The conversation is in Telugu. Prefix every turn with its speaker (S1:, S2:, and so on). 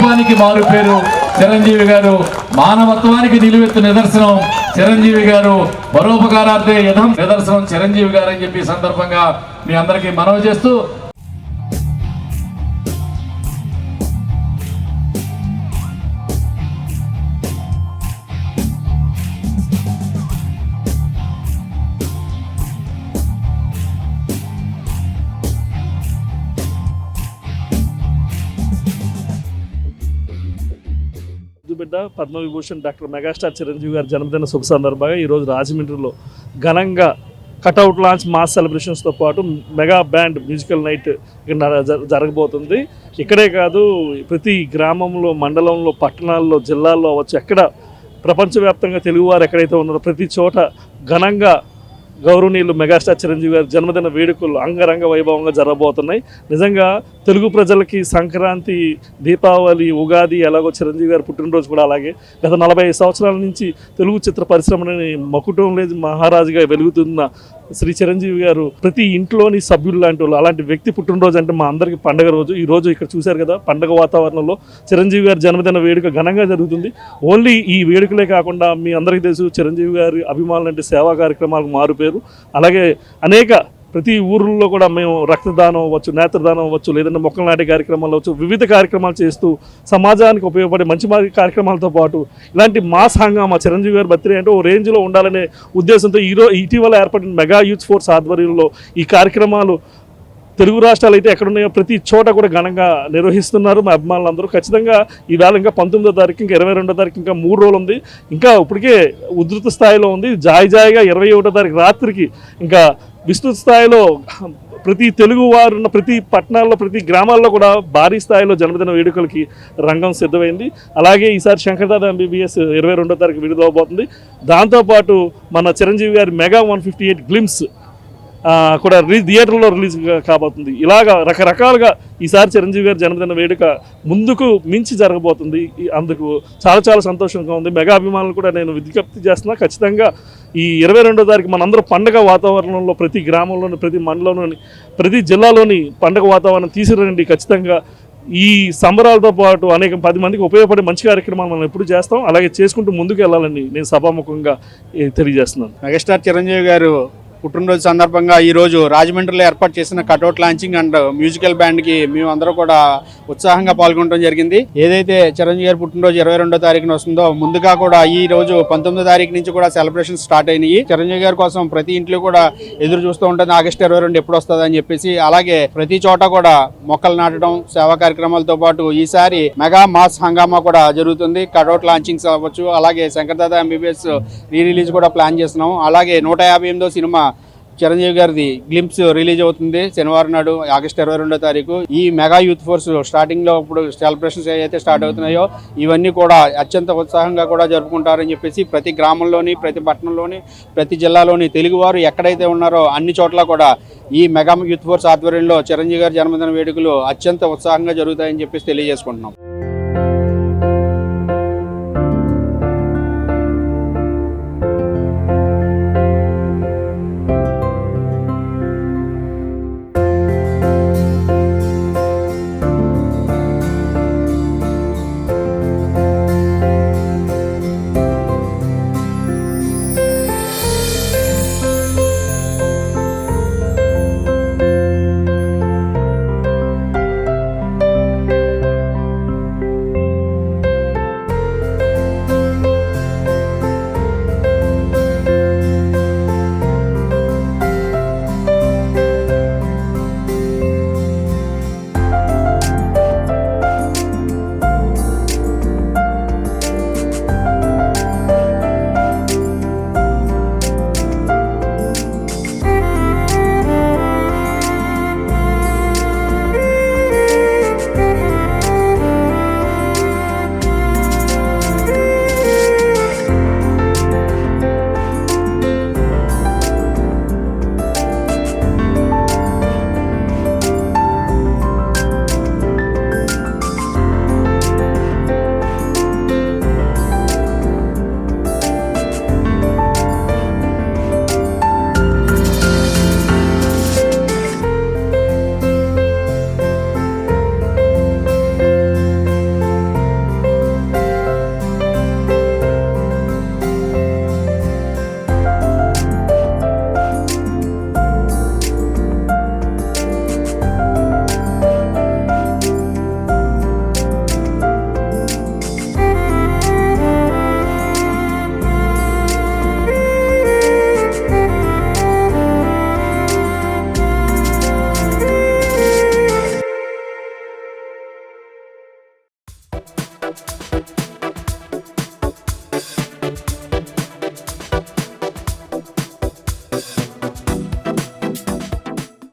S1: మానవత్వానికి మారు పేరు చిరంజీవి గారు, మానవత్వానికి నిలువెత్తు నిదర్శనం చిరంజీవి గారు, పరోపకారార్థే యథం నిదర్శనం చిరంజీవి గారు అని చెప్పి సందర్భంగా మీ అందరికీ మనవి చేస్తూ
S2: బిడ్డ పద్మవిభూషణ్ డాక్టర్ మెగాస్టార్ చిరంజీవి గారి జన్మదిన శుభ సందర్భంగా ఈరోజు రాజమండ్రిలో ఘనంగా కటౌట్ లాంచ్ మాస్ సెలబ్రేషన్స్తో పాటు మెగా బ్యాండ్ మ్యూజికల్ నైట్ జరగబోతుంది. ఇక్కడే కాదు, ప్రతి గ్రామంలో, మండలంలో, పట్టణాల్లో, జిల్లాల్లో అవ్వచ్చు, ఎక్కడ ప్రపంచవ్యాప్తంగా తెలుగువారు ఎక్కడైతే ఉన్నారో ప్రతి చోట ఘనంగా గౌరవనీయులు మెగాస్టార్ చిరంజీవి గారి జన్మదిన వేడుకలు అంగరంగ వైభవంగా జరగబోతున్నాయి. నిజంగా తెలుగు ప్రజలకి సంక్రాంతి, దీపావళి, ఉగాది ఎలాగో చిరంజీవి గారి పుట్టినరోజు కూడా అలాగే. గత 45 సంవత్సరాల నుంచి తెలుగు చిత్ర పరిశ్రమని మకుటం లేదు మహారాజుగా వెలుగుతున్న శ్రీ చిరంజీవి గారు ప్రతి ఇంట్లోని సభ్యులు లాంటి వాళ్ళు. అలాంటి వ్యక్తి పుట్టినరోజు అంటే మా అందరికీ పండగ రోజు. ఈ రోజు ఇక్కడ చూశారు కదా, పండగ వాతావరణంలో చిరంజీవి గారి జన్మదిన వేడుక ఘనంగా జరుగుతుంది. ఓన్లీ ఈ వేడుకలే కాకుండా మీ అందరికీ తెలుసు చిరంజీవి గారి అభిమానులు అంటే సేవా కార్యక్రమాలకు మారుపేరు. అలాగే అనేక ప్రతి ఊర్లలో కూడా మేము రక్తదానం అవ్వచ్చు, నేత్రదానం అవ్వచ్చు, లేదంటే మొక్కలు నాటే కార్యక్రమాలు అవ్వచ్చు, వివిధ కార్యక్రమాలు చేస్తూ సమాజానికి ఉపయోగపడే మంచి కార్యక్రమాలతో పాటు ఇలాంటి మాస్ హంగామా చిరంజీవి గారి బర్త్డే అంటే ఓ రేంజ్లో ఉండాలనే ఉద్దేశంతో ఇటీవల ఏర్పడిన మెగా యూత్ ఫోర్స్ ఆధ్వర్యంలో ఈ కార్యక్రమాలు తెలుగు రాష్ట్రాలు అయితే ఎక్కడున్నాయో ప్రతి చోట కూడా ఘనంగా నిర్వహిస్తున్నారు. మా అభిమానులందరూ ఖచ్చితంగా ఈవేళ ఇంకా 19వ తారీఖు, ఇంకా 22వ తారీఖు, ఇంకా 3 రోజులు ఉంది. ఇంకా ఇప్పటికే ఉధృత స్థాయిలో ఉంది. జాయిగా 21వ తారీఖు రాత్రికి ఇంకా విస్తృత స్థాయిలో ప్రతి తెలుగు వారు ఉన్న ప్రతి పట్టణాల్లో, ప్రతి గ్రామాల్లో కూడా భారీ స్థాయిలో జన్మదిన వేడుకలకి రంగం సిద్ధమైంది. అలాగే ఈసారి శంకర్దాదా ఎంబీబీఎస్ 22వ తారీఖు విడుదలవబోతుంది. దాంతోపాటు మన చిరంజీవి గారి మెగా 158 గ్లిమ్స్ కూడా థియేటర్లో రిలీజ్ కాబోతుంది. ఇలాగా రకరకాలుగా ఈసారి చిరంజీవి గారి జన్మదిన వేడుక ముందుకు మించి జరగబోతుంది. అందుకు చాలా చాలా సంతోషంగా ఉంది. మెగా అభిమానులు కూడా నేను విజ్ఞప్తి చేస్తున్నా, ఖచ్చితంగా ఈ 22వ తారీఖు మనందరూ పండగ వాతావరణంలో ప్రతి గ్రామంలోని, ప్రతి మండలంలోని, ప్రతి జిల్లాలోని పండగ వాతావరణం తీసుకురండి. ఖచ్చితంగా ఈ సంబరాలతో పాటు అనేక 10 మందికి ఉపయోగపడే మంచి కార్యక్రమాలు మనం ఎప్పుడు చేస్తాం. అలాగే చేసుకుంటూ ముందుకు వెళ్ళాలని నేను సభాముఖంగా తెలియజేస్తున్నాను.
S3: మెగాస్టార్ చిరంజీవి గారు పుట్టినరోజు సందర్భంగా ఈరోజు రాజమండ్రిలో ఏర్పాటు చేసిన కటౌట్ లాంచింగ్ అండ్ మ్యూజికల్ బ్యాండ్కి మేము అందరూ కూడా ఉత్సాహంగా పాల్గొనడం జరిగింది. ఏదైతే చిరంజీవి గారి పుట్టినరోజు 22వ తారీఖున వస్తుందో, ముందుగా కూడా ఈ రోజు 19వ తారీఖు నుంచి కూడా సెలబ్రేషన్ స్టార్ట్ అయినాయి. చిరంజీవి గారి కోసం ప్రతి ఇంట్లో కూడా ఎదురు చూస్తూ ఉంటుంది ఆగస్టు 22 ఎప్పుడు వస్తుంది అని చెప్పేసి. అలాగే ప్రతి చోట కూడా మొక్కలు నాటడం, సేవా కార్యక్రమాలతో పాటు ఈసారి మెగా మాస్ హంగామా కూడా జరుగుతుంది. కటౌట్ లాంచింగ్స్ అవ్వచ్చు, అలాగే శంకర్దాదా ఎంబీబీఎస్ రిలీజ్ కూడా ప్లాన్ చేస్తున్నాం. అలాగే 158వ సినిమా చిరంజీవి గారిది గ్లింప్స్ రిలీజ్ అవుతుంది శనివారం నాడు ఆగస్టు 22వ తారీఖు. ఈ మెగా యూత్ ఫోర్స్ స్టార్టింగ్ లో ఇప్పుడు సెలబ్రేషన్స్ ఏవైతే స్టార్ట్ అవుతున్నాయో ఇవన్నీ కూడా అత్యంత ఉత్సాహంగా కూడా జరుపుకుంటారని చెప్పేసి ప్రతి గ్రామంలోని, ప్రతి పట్టణంలోని, ప్రతి జిల్లాలోని తెలుగువారు ఎక్కడైతే ఉన్నారో అన్ని చోట్ల కూడా ఈ మెగా యూత్ ఫోర్స్ ఆధ్వర్యంలో చిరంజీవి గారి జన్మదిన వేడుకలు అత్యంత ఉత్సాహంగా జరుగుతాయని చెప్పేసి తెలియజేసుకుంటున్నాం.